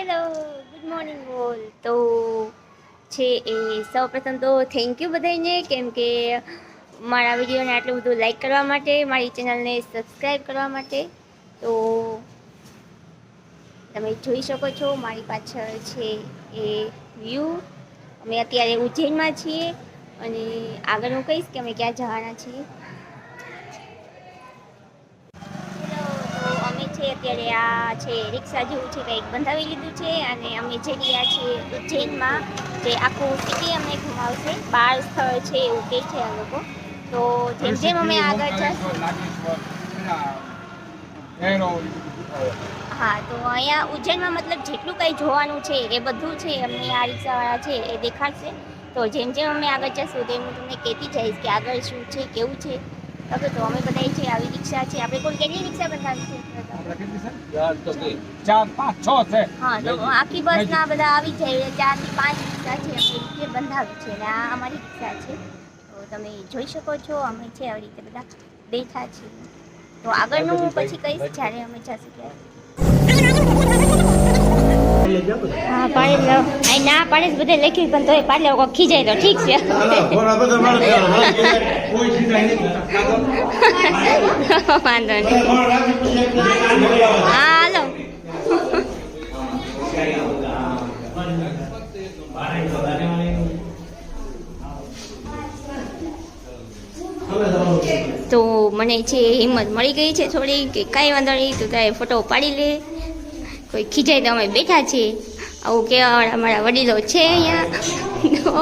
Hello, good morning all. તો છે એ સૌપ્રથમ તો થેન્ક યુ બધાને, કેમ કે મારા વિડીયોને આટલું બધું લાઈક કરવા માટે, મારી ચેનલને સબસ્ક્રાઈબ કરવા માટે. તો તમે જોઈ શકો છો મારી પાછળ છે એ વ્યૂ. અમે અત્યારે ઉજ્જૈનમાં છીએ અને આગળ હું કહીશ કે અમે ક્યાં જવાના છીએ. અત્યારે આ છે રિક્ષા જેવું છે, કંઈક બંધાવી લીધું છે અને અમે જઈ રહ્યા છીએ ઉજ્જૈનમાં. જે આખું સિટી અમને ઘુમાવશે, 12 સ્થળ છે એવું કહે છે આ લોકો. તો જેમ જેમ અમે આગળ જશું, હા, તો અહીંયા ઉજ્જૈનમાં મતલબ જેટલું કંઈ જોવાનું છે એ બધું છે અમને આ રિક્ષાવાળા છે એ દેખાડશે. તો જેમ જેમ અમે આગળ જશું તેમ હું તમને કહેતી જઈશ કે આગળ શું છે, કેવું છે. ઓકે, તો અમે બધા છે આવી રિક્ષા છે. આપણે કોઈ કેટલી રિક્ષા બંધાવી છે? 4, 5, 6 છે. હા, તો આખી બસના બધા આવી જાય 4 થી 5 રિક્ષા છે અમે રીતે બંધાવી છે અને આ અમારી રિક્ષા છે. તો તમે જોઈ શકો છો અમે છે આવી રીતે બધા બેઠા છીએ. તો આગળનું હું પછી કહીશ જ્યારે અમે જશું ત્યારે. હા, પાડી લો. અહીં ના પાડે બધે લખ્યું પણ તોય પાડલે કોઈ ખીજાય તો ઠીક છે. વાંધો નહીં. હાલો. તો મને છે હિંમત મળી ગઈ છે થોડી કે કાંઈ વાંધો નહીં, તો તારે ફોટો પાડી લે, કોઈ ખીજાય તો અમે બેઠા છીએ. આવું કેવા અમારા વડીલો છે અહીંયા, તો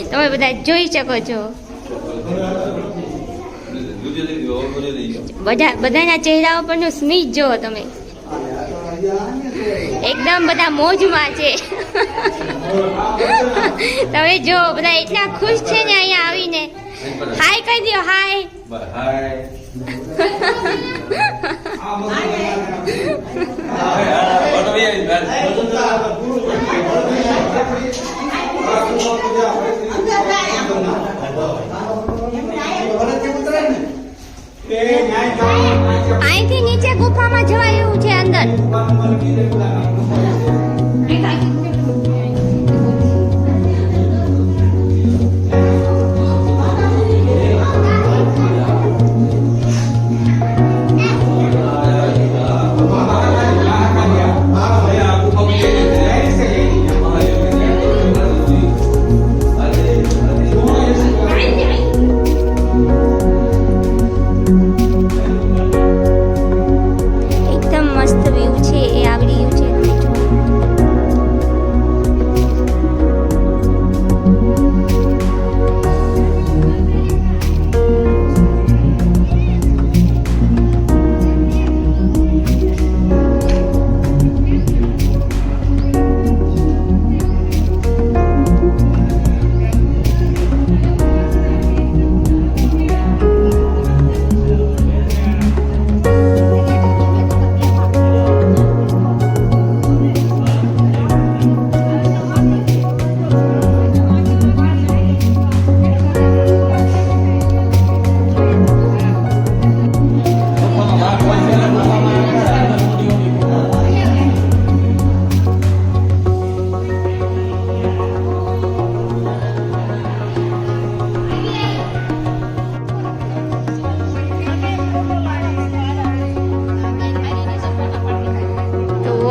તમે બધા જોઈ શકો છો. બધાના ચહેરા ઉપરનું સ્મિત જુઓ તમે, એકદમ બધા મોજમાં છે. તમે જો બધા એટલા ખુશ છે ને અહીંયા આવીને. હાય કહી દો, હાય. અહીંથી નીચે ગુફામાં જવાય એવું છે અંદર.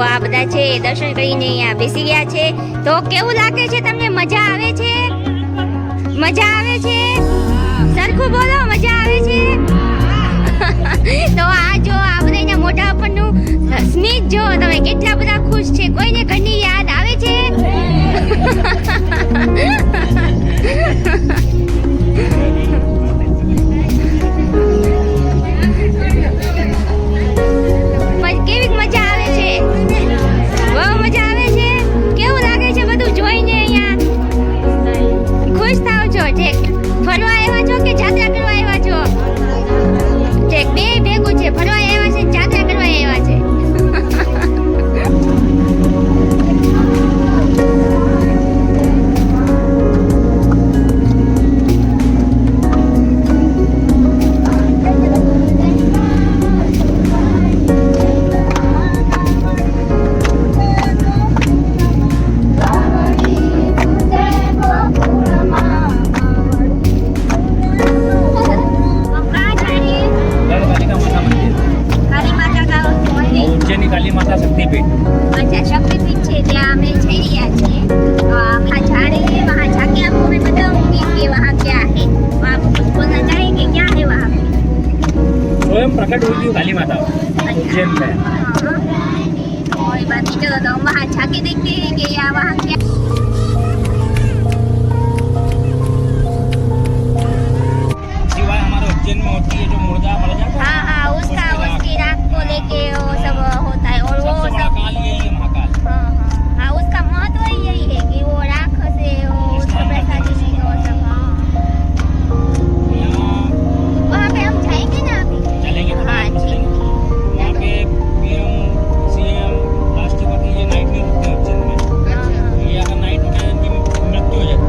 આ બધા છે દર્શન કરીને અહીંયા બેસી ગયા છે. તો કેવું લાગે છે તમને? મજા આવે છે? મજા આવે છે? સરખું બોલો, મજા આવે છે? તો આ જો આ બધાના મોઢા ઉપરનું સ્મિત જો તમે, કેટલા બધા ખુશ છે. કોઈને ઘરની યાદ આવે છે? કેવી મજા આવે છે? બહુ મજા આવે છે. કેવું લાગે છે બધું જોઈને? અહીંયા ખુશ થાવ છો? ઠીક, ફરવા આવ્યા છો કે જાત્રા કરવા આવ્યા છો? ઠીક, બે ભેગું છે, ફરવા આવ્યા છે, જાત્રા કરવા આવ્યા છે. अच्छा शक्तिपीठ છે ત્યાં અમે જઈ રહ્યા છીએ वहाँ झाड़े वहाँ जाके आपको मैं बताऊंगी कि वहाँ क्या है आप कुछ बोलना चाहेंगे क्या है वहाँ पे स्वयं प्रकट हुई थी काली माता उज्जैन में। कोई बात नहीं चलो तो हम वहाँ जाके देखते हैं कि यहाँ वहाँ क्या शिवाय हमारे उज्जैन में होती है जो मुर्दा मर जाता है, हाँ हाँ उसका उसकी राख को लेके वो सब होता है और वो सबसे बड़ा सब काल यही है महाकाल। हाँ हाँ हाँ उसका महत्व ही यही है कि वो राख से वो उसको प्रसादी नहीं हो सब हाँ यहाँ वहाँ पे हम जाएंगे ना अभी चलेंगे तो हाँ, बाहर चलेंगे। यहाँ पे पीएम सीएम राष्ट्रपति ये नाइट में रुकते हैं उज्जैन में। ये अगर नाइट में इनकी मृत्यु हो जाती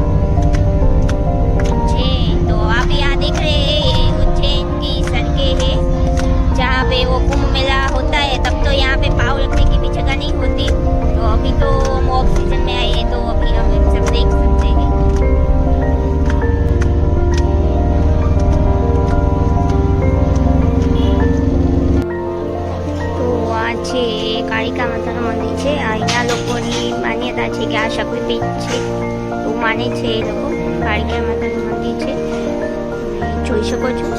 जी तो आप यहाँ देख रहे हैं ये उज्जैन की सड़कें हैं जहाँ पे वो कुंभ मेला होता है तब तो यहाँ पे पाँव रखने की भी जगह नहीं होती तो अभी तो हम ऑफ सीजन में आए हैं तो अभी हम सब देख सकते हैं તો આ છે કાળિકા માતાનું મંદિર છે અહીંના લોકોની માન્યતા છે કે આ શક્તિપીઠ છે તો માને છે એ લોકો કાળિકા માતાનું મંદિર છે તમે જોઈ શકો છો તો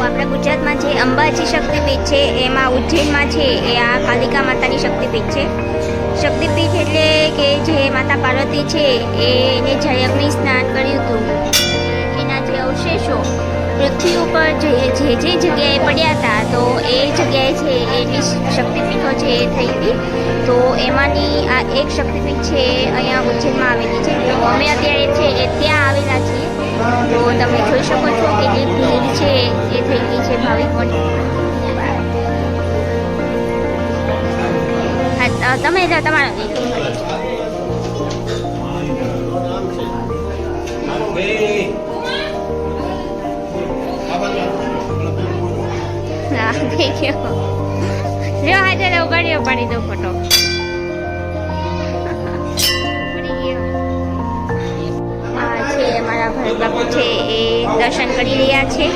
આપણા ગુજરાતમાં જે અંબાજી શક્તિપીઠ છે એમાં ઉજ્જૈનમાં છે એ આ કાલિકા માતાની શક્તિપીઠ છે શક્તિપીઠ એટલે કે જે માતા પાર્વતી છે એને જ્યારે અગ્નિ સ્નાન કર્યું હતું એના જે અવશેષો પૃથ્વી ઉપર જે જગ્યાએ પડ્યા હતા તો એ જગ્યાએ છે એની શક્તિપીઠો છે એ થઈ હતી તો એમાંની આ એક શક્તિપીઠ છે અહીંયા ઉજ્જૈનમાં આવેલી છે તો અમે અત્યારે છે એ ત્યાં આવેલા છીએ તો તમે જોઈ શકો છો કે જે ભીડ છે એ થઈ ગઈ છે ભાવિકોની હા તમે તમારો હા દેખ્યો જો આજે ઉગાડ્યો પાડી દો ફોટો આ છે અમારા ભરત બાપુ છે એ દર્શન કરી રહ્યા છે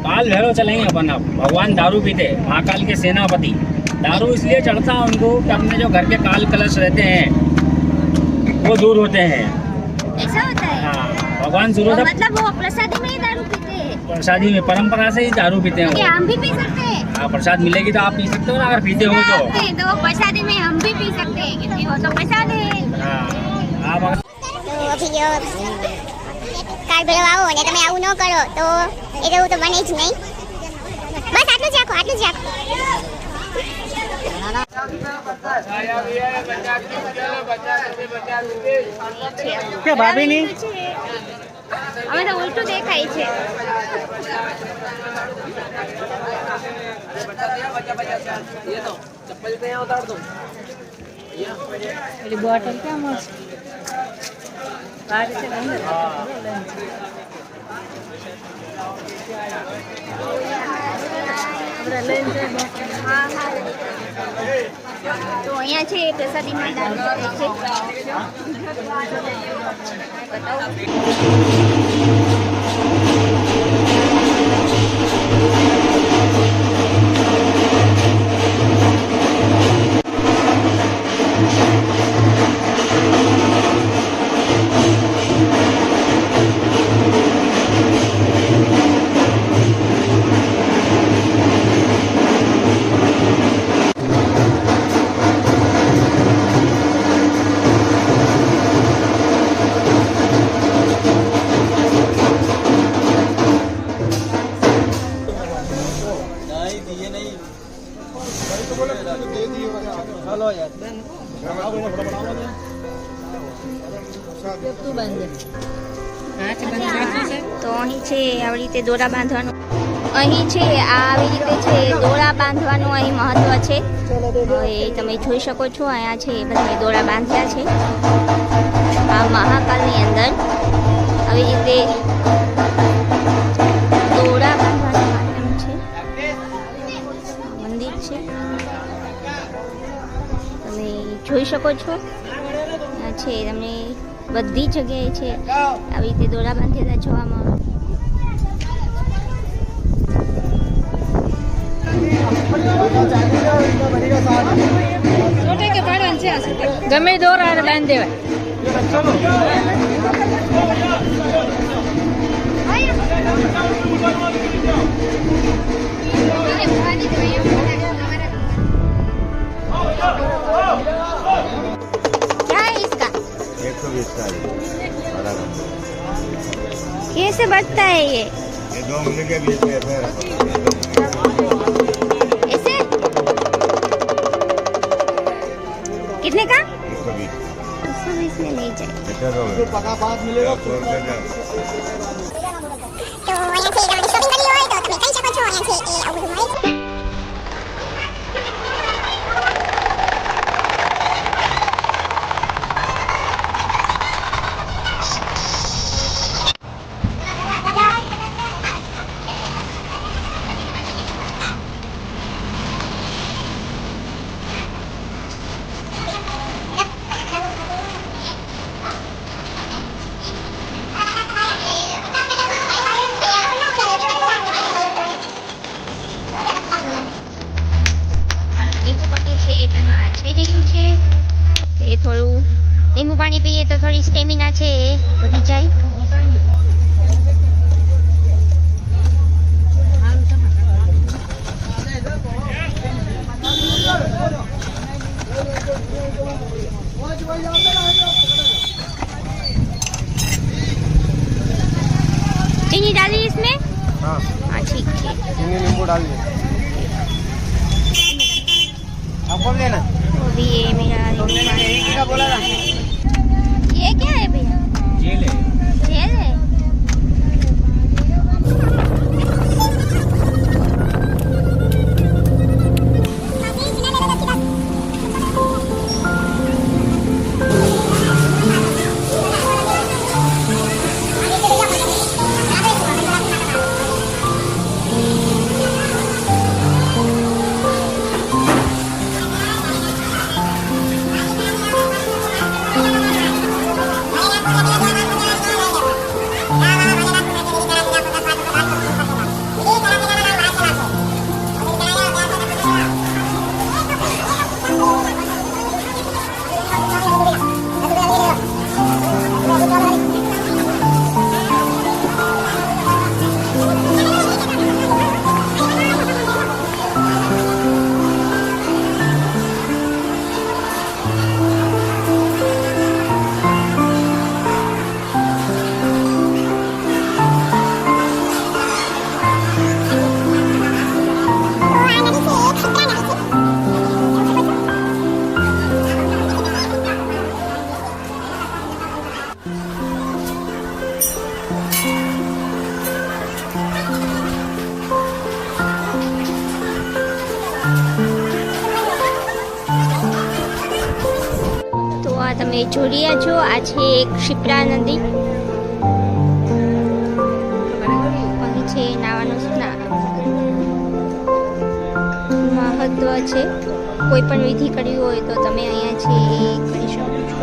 काल भैरव चलेंगे अपन अब। भगवान दारू पीते, महाकाल के सेनापति। दारू इसलिए चढ़ता है उनको कि अपने जो घर के काल कलश रहते हैं वो दूर होते हैं। ऐसा होता है हाँ, भगवान तो सूर्य मतलब वो प्रसादी में ही दारू पीते हैं प्रसादी में परंपरा से ही दारू पीते हैं क्या वो। हम भी पी सकते हैं हाँ, प्रसाद मिलेगी तो आप पी सकते हो ना, अगर पीते हो तो। तो प्रसादी में हम भी पी सकते हैं क्योंकि वो तो प्रसाद है हाँ, आप अगर તો અભી કાળ ભેળવ આવો અને તમે આવું ન કરો તો એ એવું તો બને જ નહીં બસ આટલું જ રાખો આટલું જ રાખો क्या भाभी नहीं અમે તો ઉલટું દેખાય છે. પેલી બોટલ ક્યાં મળશે? બહાર છે ને અંદર. આપણે લઈને જઈએ બોટલ. હા હા. તો અહીંયા છે પ્રસાદીમાં દાન કરે છે. બતાવો. તું બાંધે. હા છે બંધ રાખવું છે. તો અહીં છે આવી રીતે દોરા બાંધવાનું. અહીં છે આવી રીતે છે દોરા બાંધવાનું અહીં મહત્વ છે. એ તમે જોઈ શકો છો અહીંયા છે બધા દોરા બાંધ્યા છે આ મહાકાલની અંદર. આવી રીતે દોરા બાંધવાનું માધ્યમ છે. મંદિર છે તમે જોઈ શકો છો. આ છે તમને બધી જગ્યાએ છે આવી રીતે દોરા બાંધેલા જોવામાં આવે. છોટે કે પાડવાનું છે આ છોટે? ગમે દોરા હારે બાંધી દેવાય. क्या है इसका? 120 का है बड़ा नंबर। कैसे बढ़ता है ये? ये 2 उंगली के बीच में है। ऐसे? कितने का? 120 120 में नहीं चाहिए. अच्छा तो पका 5 मिलेगा तो તો અહીંયાથી શોપિંગ કરવી હોય તો તમે કહી શકો છો. અહીંયાથી એ આવું બધું મળે છે. લીંબુ પાણી છે એ પણ આ થઈ રહ્યું છે. એ થોડું લીંબુ પાણી પીએ તો થોડી સ્ટેમિના છે એ વધી જાય. चीनी डाली इसमें? हाँ हाँ ठीक है. चीनी नींबू डाल दे। आपको लेना वो भी ये मेरा का बोला था। ये क्या है भैया? जेल है. जेल है? તમે જોઈ રહ્યા છો આ છે એક શિપ્રા નદી. અહીં છે નાવાનું મહત્વ છે. કોઈ પણ વિધિ કરવી હોય તો તમે અહીંયા છે એ કરી શકો છો.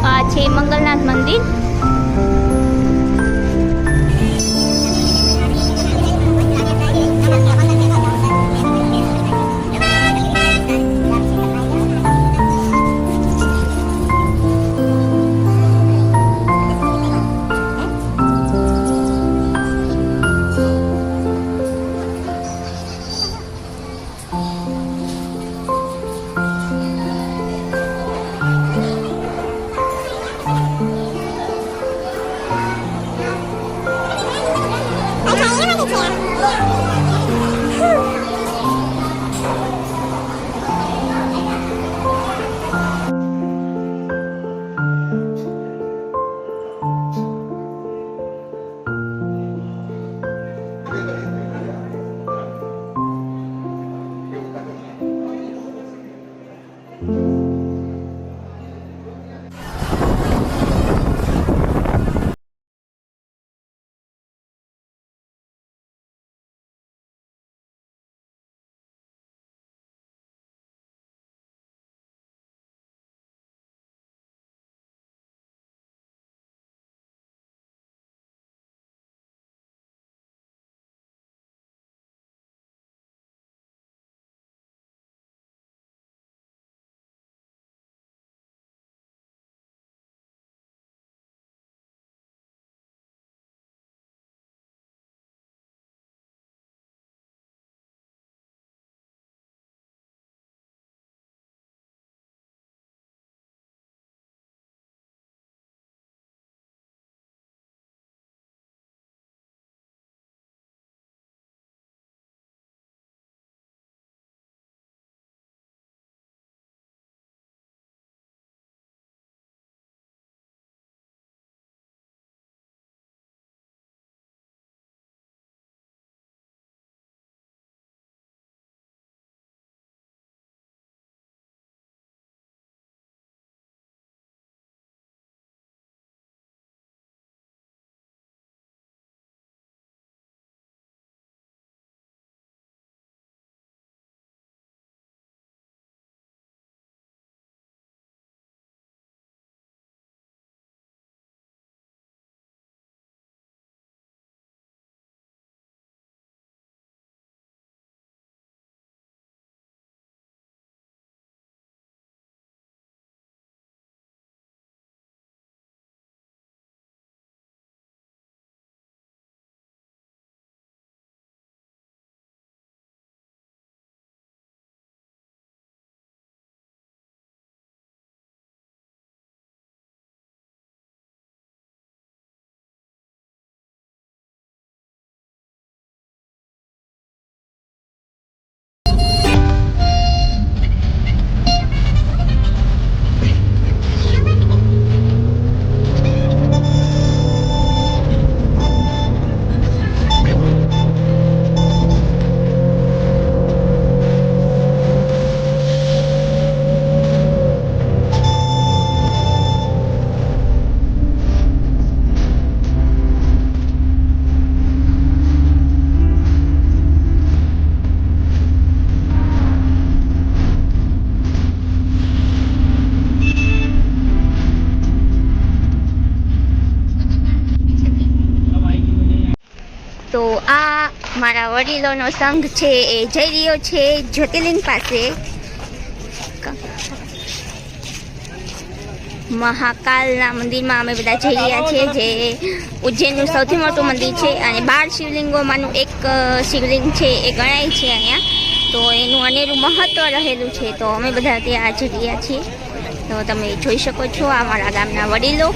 આ છે મંગલનાથ મંદિર. તો આ મારા વડીલોનો સંઘ છે એ જઈ રહ્યો છે જ્યોતિર્લિંગ પાસે. મહાકાલના મંદિરમાં અમે બધા જઈ રહ્યા છીએ, જે ઉજ્જૈનનું સૌથી મોટું મંદિર છે અને 12 શિવલિંગોમાંનું એક શિવલિંગ છે એ ગણાય છે અહીંયા. તો એનું અનેરું મહત્ત્વ રહેલું છે. તો અમે બધા ત્યાં જઈ રહ્યા છીએ. તો તમે જોઈ શકો છો આ મારા ગામના વડીલો.